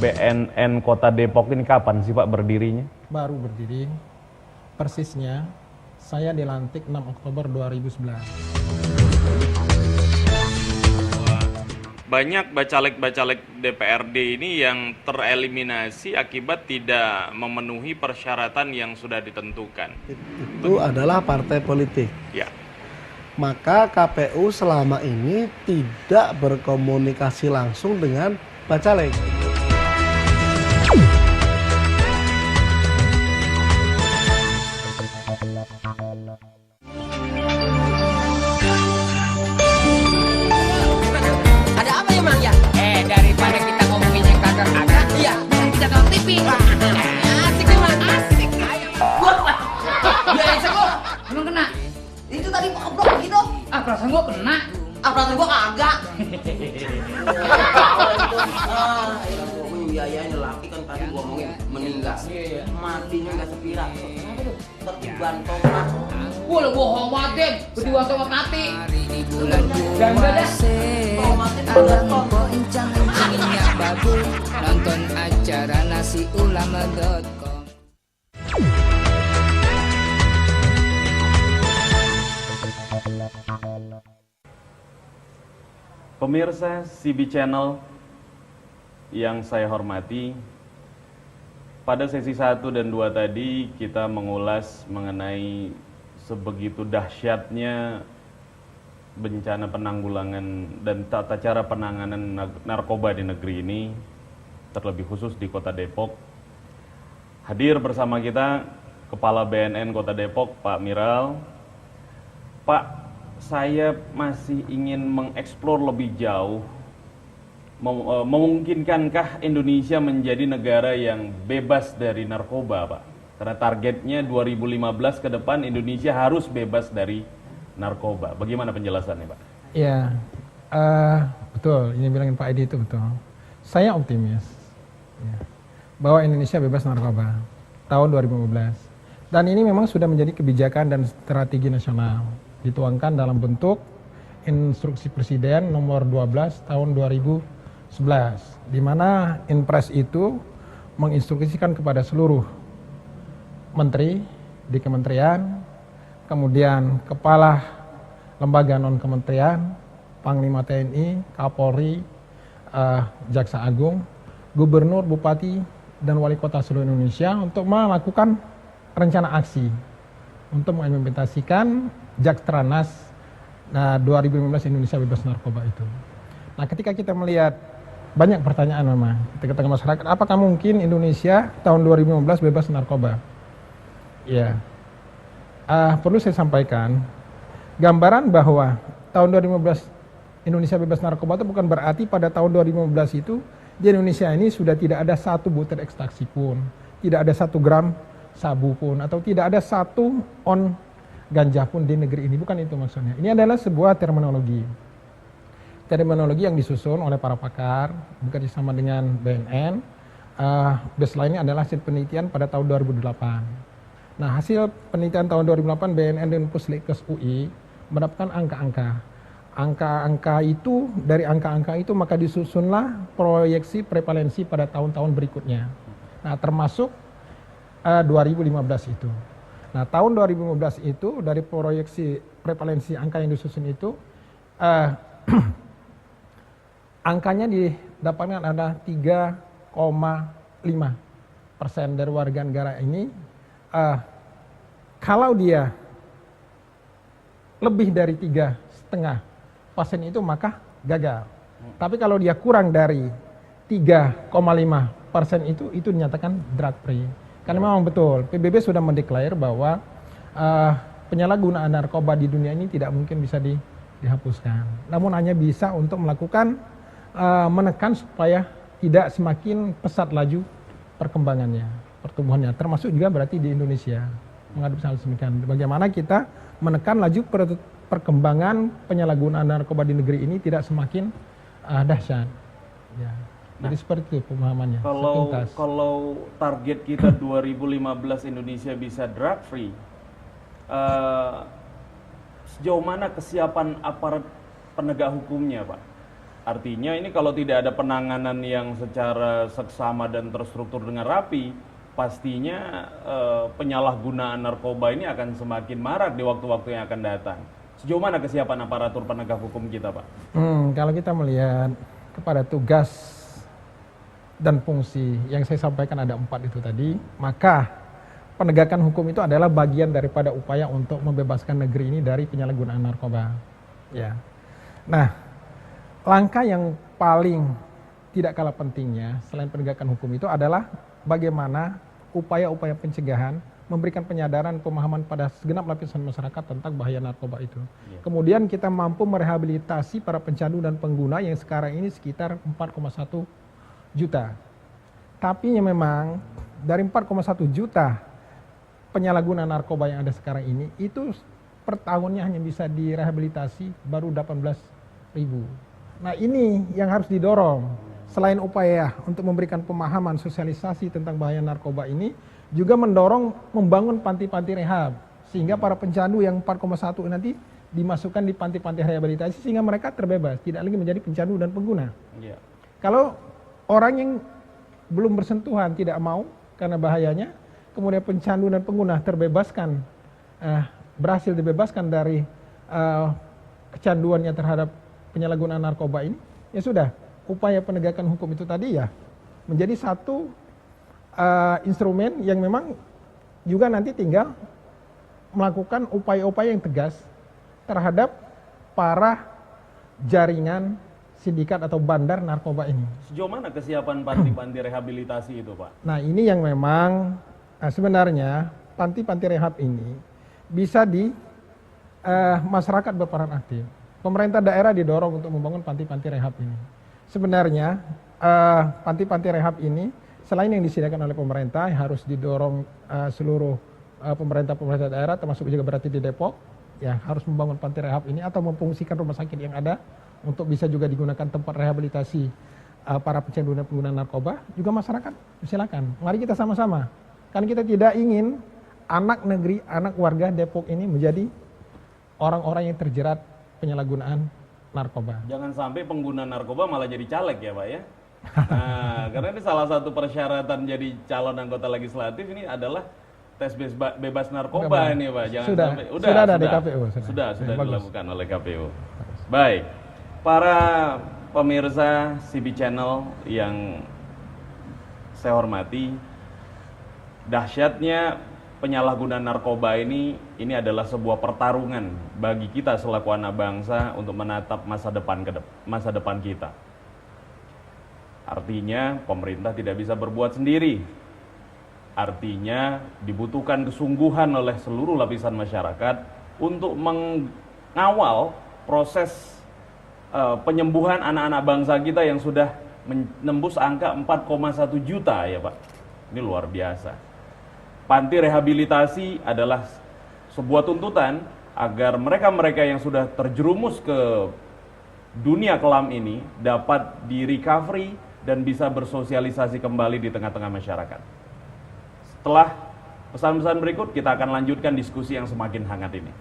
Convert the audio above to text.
BNN Kota Depok ini kapan sih Pak berdirinya? Baru berdiri, persisnya saya dilantik 6 Oktober 2011. Banyak bacalek-bacalek DPRD ini yang tereliminasi akibat tidak memenuhi persyaratan yang sudah ditentukan. Itu adalah partai politik. Ya. Maka KPU selama ini tidak berkomunikasi langsung dengan bacalek. Ada apa ya Mang ya? Daripada kita ngomongin yang kagak ada, iya, kita nonton TV. Asik nih Mang, asik. Biarin saya kok. Emang kena? Itu tadi ngobrol gitu. Perasaan gua kena. Perasaan gua kagak. Biayanya laki kan tadi gua ngomongin meninggal. Matinya nggak sepira. Tertiban tongkat. Gua lo bohong banget, berdua sama mati. Dan udah dah. Nonton acara nasiulama.com. Pemirsa CB Channel yang saya hormati, pada sesi 1 dan 2 tadi kita mengulas mengenai sebegitu dahsyatnya bencana penanggulangan dan tata cara penanganan narkoba di negeri ini, terlebih khusus di Kota Depok. Hadir bersama kita Kepala BNN Kota Depok, Pak Miral. Pak, saya masih ingin mengeksplor lebih jauh, memungkinkankah Indonesia menjadi negara yang bebas dari narkoba, Pak? Karena targetnya 2015 ke depan Indonesia harus bebas dari narkoba. Bagaimana penjelasannya, Pak? Ya, betul. Ini bilangin Pak Edi itu betul. Saya optimis ya, bahwa Indonesia bebas narkoba tahun 2015. Dan ini memang sudah menjadi kebijakan dan strategi nasional. Dituangkan dalam bentuk Instruksi Presiden nomor 12 tahun 2011, di mana Inpres itu menginstruksikan kepada seluruh menteri di kementerian, kemudian kepala lembaga non-kementerian, Panglima TNI, Kapolri, Jaksa Agung, Gubernur, Bupati, dan Wali Kota seluruh Indonesia untuk melakukan rencana aksi untuk mengimplementasikan Jakstranas 2015 Indonesia bebas narkoba itu. Nah, ketika kita melihat banyak pertanyaan memang di tengah masyarakat, apakah mungkin Indonesia tahun 2015 bebas narkoba? Ya, perlu saya sampaikan gambaran bahwa tahun 2015 Indonesia bebas narkoba itu bukan berarti pada tahun 2015 itu di Indonesia ini sudah tidak ada satu butir ekstraksi pun, tidak ada 1 gram sabu pun, atau tidak ada 1 on ganja pun di negeri ini. Bukan itu maksudnya. Ini adalah sebuah terminologi yang disusun oleh para pakar bekerjasama dengan BNN. Baseline-nya adalah hasil penelitian pada tahun 2008. Nah, hasil penelitian tahun 2008 BNN dan Puslikes UI mendapatkan angka-angka itu. Dari angka-angka itu maka disusunlah proyeksi prevalensi pada tahun-tahun berikutnya. Nah, termasuk 2015 itu. Nah, tahun 2015 itu dari proyeksi prevalensi angka yang disusun itu angkanya didapatkan ada 3,5% dari warga negara ini. Kalau dia lebih dari 3,5% itu maka gagal. Tapi kalau dia kurang dari 3,5% itu dinyatakan drug free. Karena memang betul, PBB sudah mendeklarasi bahwa penyalahgunaan narkoba di dunia ini tidak mungkin bisa dihapuskan. Namun hanya bisa untuk melakukan menekan supaya tidak semakin pesat laju perkembangannya, pertumbuhannya. Termasuk juga berarti di Indonesia menghadapi hal demikian. Bagaimana kita menekan laju perkembangan penyalahgunaan narkoba di negeri ini tidak semakin dahsyat. Ya. Jadi seperti itu pemahamannya. Kalau target kita 2015 Indonesia bisa drug free, sejauh mana kesiapan aparat penegak hukumnya, Pak? Artinya ini kalau tidak ada penanganan yang secara seksama dan terstruktur dengan rapi, pastinya penyalahgunaan narkoba ini akan semakin marak di waktu-waktu yang akan datang. Sejauh mana kesiapan aparatur penegak hukum kita, Pak? Kalau kita melihat kepada tugas dan fungsi yang saya sampaikan ada 4 itu tadi, maka penegakan hukum itu adalah bagian daripada upaya untuk membebaskan negeri ini dari penyalahgunaan narkoba. Ya. Nah, langkah yang paling tidak kalah pentingnya selain penegakan hukum itu adalah bagaimana upaya-upaya pencegahan, memberikan penyadaran, pemahaman pada segenap lapisan masyarakat tentang bahaya narkoba itu. Kemudian kita mampu merehabilitasi para pencandu dan pengguna yang sekarang ini sekitar 4,1 juta. Tapi memang dari 4,1 juta penyalahguna narkoba yang ada sekarang ini, itu per tahunnya hanya bisa direhabilitasi baru 18.000. Nah, ini yang harus didorong. Selain upaya untuk memberikan pemahaman sosialisasi tentang bahaya narkoba ini, juga mendorong membangun panti-panti rehab. Sehingga para pencandu yang 4,1 nanti dimasukkan di panti-panti rehabilitasi sehingga mereka terbebas, tidak lagi menjadi pencandu dan pengguna. Kalau orang yang belum bersentuhan tidak mau karena bahayanya, kemudian pencandu dan pengguna terbebaskan, berhasil dibebaskan dari kecanduannya terhadap penyalahgunaan narkoba ini, ya sudah, upaya penegakan hukum itu tadi ya menjadi satu instrumen yang memang juga nanti tinggal melakukan upaya-upaya yang tegas terhadap para jaringan sindikat atau bandar narkoba ini. Sejauh mana kesiapan panti-panti rehabilitasi itu, Pak? Nah, ini yang memang sebenarnya panti-panti rehab ini bisa di masyarakat berperan aktif. Pemerintah daerah didorong untuk membangun panti-panti rehab ini. Sebenarnya panti-panti rehab ini selain yang disediakan oleh pemerintah harus didorong seluruh pemerintah daerah, termasuk juga berarti di Depok, ya harus membangun panti rehab ini atau memfungsikan rumah sakit yang ada untuk bisa juga digunakan tempat rehabilitasi para pecandu dan pengguna narkoba. Juga masyarakat silakan, mari kita sama-sama. Kan kita tidak ingin anak negeri, anak warga Depok ini menjadi orang-orang yang terjerat penyalahgunaan narkoba. Jangan sampai pengguna narkoba malah jadi caleg ya, Pak ya. Nah, karena ini salah satu persyaratan jadi calon anggota legislatif ini adalah tes bebas narkoba ini, Pak. Jangan sampai sudah ada di KPU. Sudah dilakukan oleh KPU. Baik. Para pemirsa CB Channel yang saya hormati, dahsyatnya penyalahgunaan narkoba ini adalah sebuah pertarungan bagi kita selaku anak bangsa untuk menatap masa depan kita. Artinya pemerintah tidak bisa berbuat sendiri. Artinya dibutuhkan kesungguhan oleh seluruh lapisan masyarakat untuk mengawal proses penyembuhan anak-anak bangsa kita yang sudah menembus angka 4,1 juta ya, Pak. Ini luar biasa. Panti rehabilitasi adalah sebuah tuntutan agar mereka-mereka yang sudah terjerumus ke dunia kelam ini dapat di-recovery dan bisa bersosialisasi kembali di tengah-tengah masyarakat. Setelah pesan-pesan berikut, kita akan lanjutkan diskusi yang semakin hangat ini.